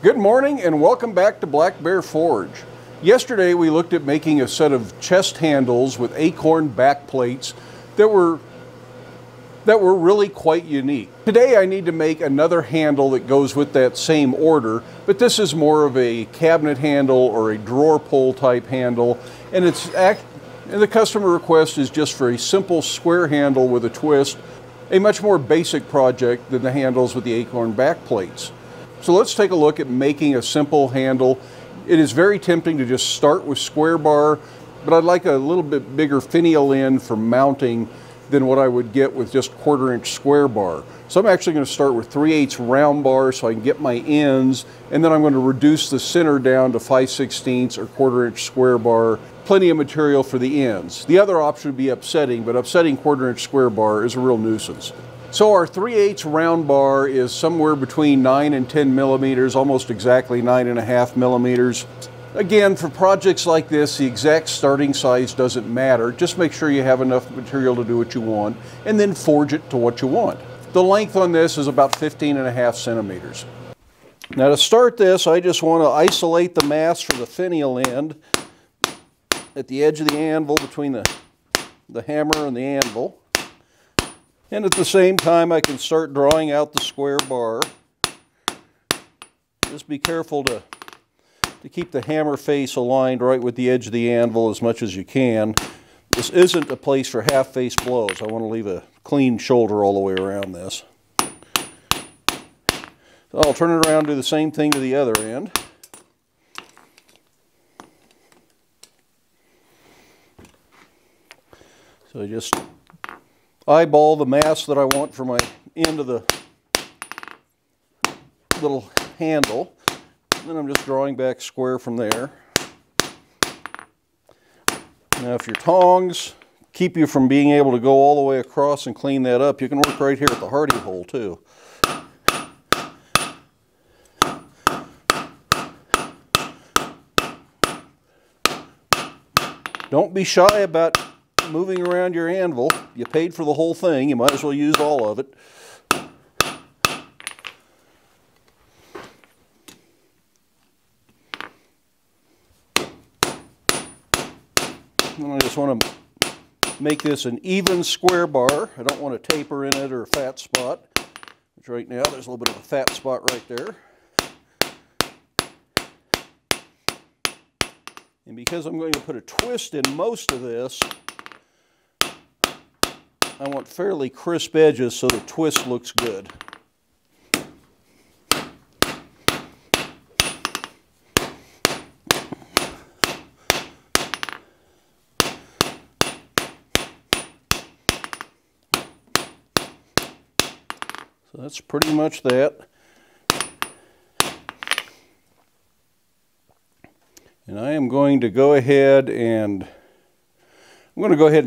Good morning and welcome back to Black Bear Forge. Yesterday we looked at making a set of chest handles with acorn back plates that were really quite unique. Today I need to make another handle that goes with that same order, but this is more of a cabinet handle or a drawer pull type handle, and the customer request is just for a simple square handle with a twist, a much more basic project than the handles with the acorn back plates. So let's take a look at making a simple handle. It is very tempting to just start with square bar, but I'd like a little bit bigger finial end for mounting than what I would get with just 1/4 inch square bar. So I'm actually going to start with 3/8 round bar so I can get my ends, and then I'm going to reduce the center down to 5/16 or 1/4 inch square bar. Plenty of material for the ends. The other option would be upsetting, but upsetting 1/4 inch square bar is a real nuisance. So our 3/8 round bar is somewhere between 9 and 10 millimeters, almost exactly 9.5 millimeters. Again, for projects like this, the exact starting size doesn't matter. Just make sure you have enough material to do what you want, and then forge it to what you want. The length on this is about 15.5 centimeters. Now to start this, I just want to isolate the mast for the finial end at the edge of the anvil between the hammer and the anvil. And at the same time, I can start drawing out the square bar. Just be careful to keep the hammer face aligned right with the edge of the anvil as much as you can. This isn't a place for half-face blows. I want to leave a clean shoulder all the way around this. So I'll turn it around and do the same thing to the other end. So I just eyeball the mass that I want for my end of the little handle. And then I'm just drawing back square from there. Now if your tongs keep you from being able to go all the way across and clean that up, you can work right here at the hardy hole too. Don't be shy about moving around your anvil. You paid for the whole thing, you might as well use all of it. And I just want to make this an even square bar. I don't want a taper in it or a fat spot, which right now there's a little bit of a fat spot right there. And because I'm going to put a twist in most of this, I want fairly crisp edges so the twist looks good. So that's pretty much that. And I am going to go ahead and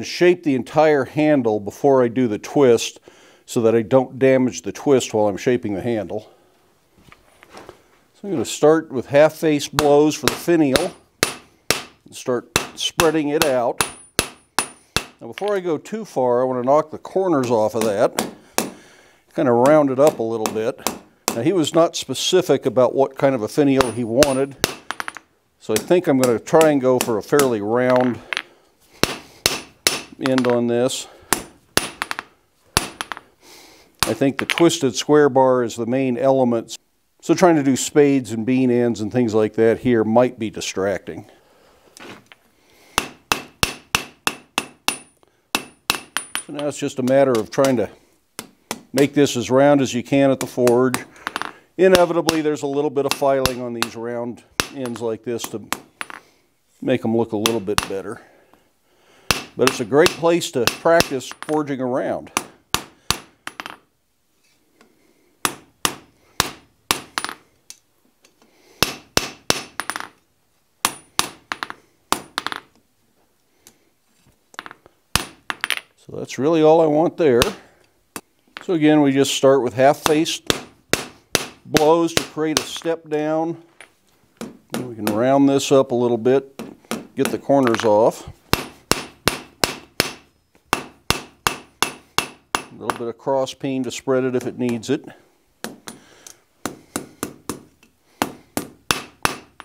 shape the entire handle before I do the twist so that I don't damage the twist while I'm shaping the handle. So I'm going to start with half-face blows for the finial and start spreading it out. Now before I go too far, I want to knock the corners off of that, kind of round it up a little bit. Now he was not specific about what kind of a finial he wanted, so I think I'm going to try and go for a fairly round end on this. I think the twisted square bar is the main element, so trying to do spades and bean ends and things like that here might be distracting. So now it's just a matter of trying to make this as round as you can at the forge. Inevitably there's a little bit of filing on these round ends like this to make them look a little bit better. But it's a great place to practice forging around. So that's really all I want there. So again, we just start with half-face blows to create a step down. And we can round this up a little bit, get the corners off. A little bit of cross peen to spread it if it needs it.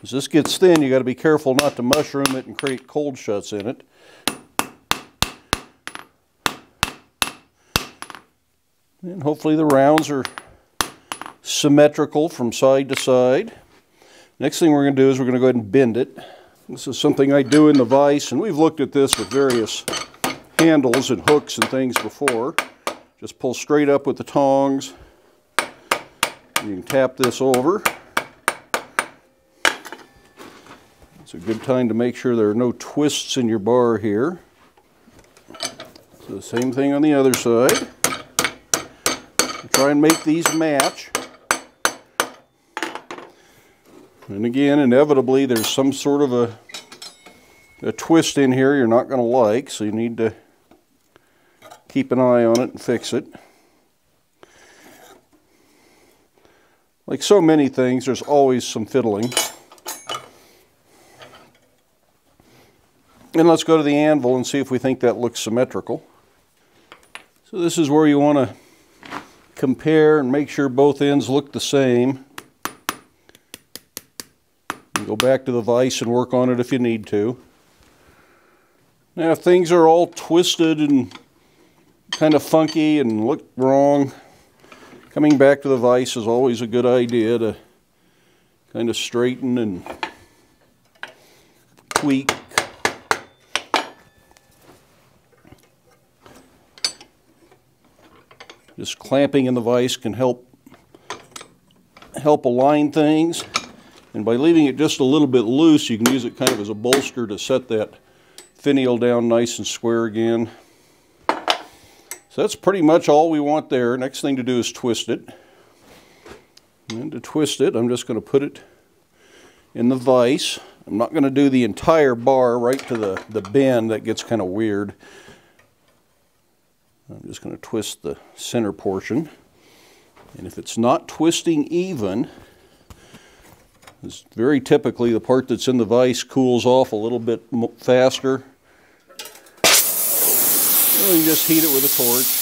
As this gets thin, you got to be careful not to mushroom it and create cold shuts in it. And hopefully the rounds are symmetrical from side to side. Next thing we're going to do is we're going to go ahead and bend it. This is something I do in the vise, and we've looked at this with various handles and hooks and things before. Just pull straight up with the tongs. You can tap this over. It's a good time to make sure there are no twists in your bar here. So the same thing on the other side. Try and make these match. And again, inevitably, there's some sort of a twist in here you're not going to like, so you need to keep an eye on it and fix it. Like so many things, there's always some fiddling. And let's go to the anvil and see if we think that looks symmetrical. So this is where you want to compare and make sure both ends look the same. And go back to the vise and work on it if you need to. Now if things are all twisted and kind of funky and look wrong, coming back to the vise is always a good idea to kind of straighten and tweak. Just clamping in the vise can help align things. And by leaving it just a little bit loose, you can use it kind of as a bolster to set that finial down nice and square again. So that's pretty much all we want there. Next thing to do is twist it. And to twist it, I'm just going to put it in the vise. I'm not going to do the entire bar right to the bend. That gets kind of weird. I'm just going to twist the center portion. And if it's not twisting even, it's very typically the part that's in the vise cools off a little bit faster. You can just heat it with a torch.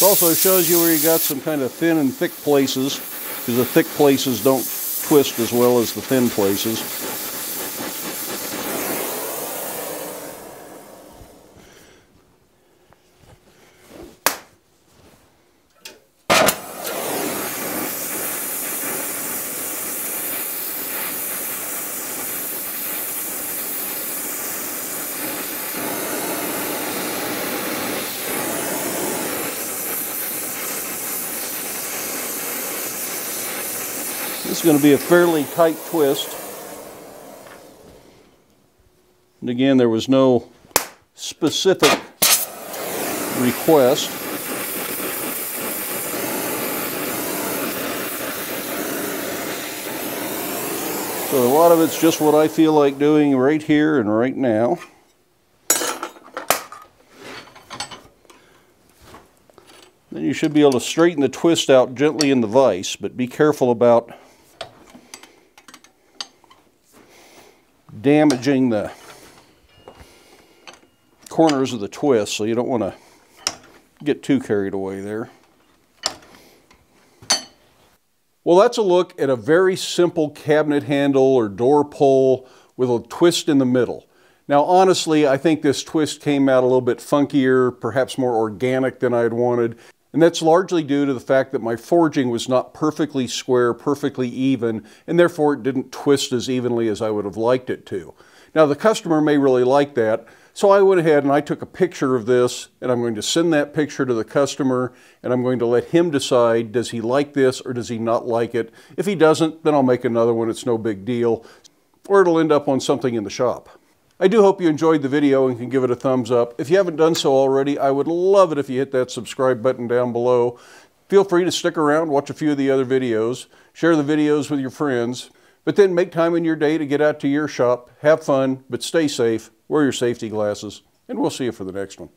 It also shows you where you got some kind of thin and thick places, because the thick places don't twist as well as the thin places. This is going to be a fairly tight twist. And again, there was no specific request. So a lot of it's just what I feel like doing right here and right now. Then you should be able to straighten the twist out gently in the vise, but be careful about damaging the corners of the twist, so you don't want to get too carried away there. Well, that's a look at a very simple cabinet handle or door pull with a twist in the middle. Now, honestly, I think this twist came out a little bit funkier, perhaps more organic than I had wanted. And that's largely due to the fact that my forging was not perfectly square, perfectly even, and therefore it didn't twist as evenly as I would have liked it to. Now, the customer may really like that, so I went ahead and I took a picture of this, and I'm going to send that picture to the customer, and I'm going to let him decide, does he like this or does he not like it? If he doesn't, then I'll make another one. It's no big deal, or it'll end up on something in the shop. I do hope you enjoyed the video and can give it a thumbs up. If you haven't done so already, I would love it if you hit that subscribe button down below. Feel free to stick around, watch a few of the other videos, share the videos with your friends, but then make time in your day to get out to your shop, have fun, but stay safe, wear your safety glasses. and we'll see you for the next one.